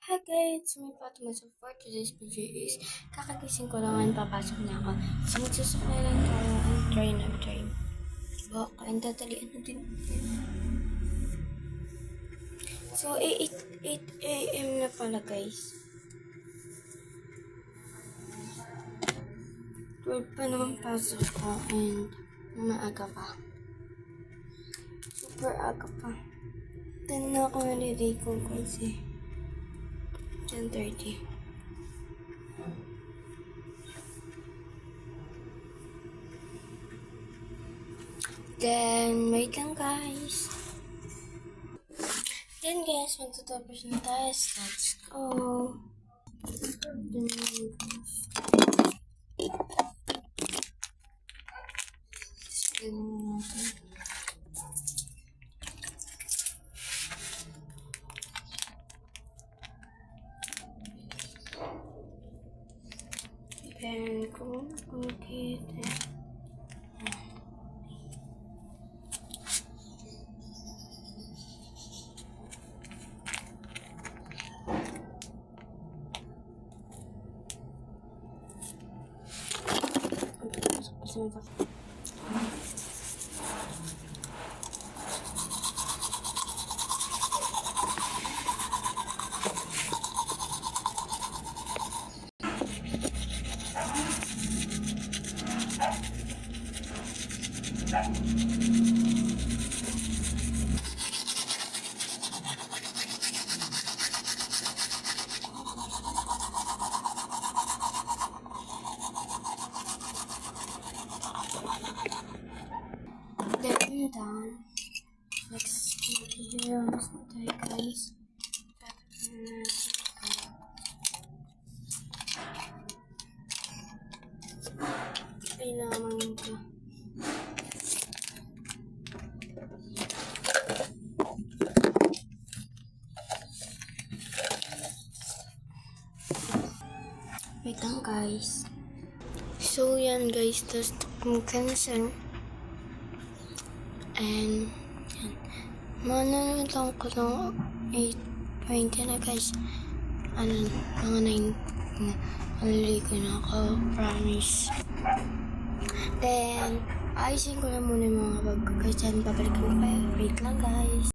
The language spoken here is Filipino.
Hi guys, it's me Fatima. So for today's video is kakagising ko lang and papasok na ako. So magsusuklay lang tayo ang train. Baka ang tatalian natin. So 8 a.m. na pala guys. 12 pa naman pasok ko and maaga pa. Super aga pa. 10 na ako naliligo kasi 10:30. Then, wait lang guys. Then guys, magtutapos na tayo. Let's go. Then, guys. Spin natin. Then, kung kita. Then done. Next video is tayo guys. Kailangan ko. Wait lang guys. So yan guys, tapos cancel. And yan. Manonood lang ko ng 8:20 na guys. Mga 9 maliligo na ako, promise. Then ayusin ko na muna yung mga bag ko guys. Then babalik ko kayo. Wait lang guys.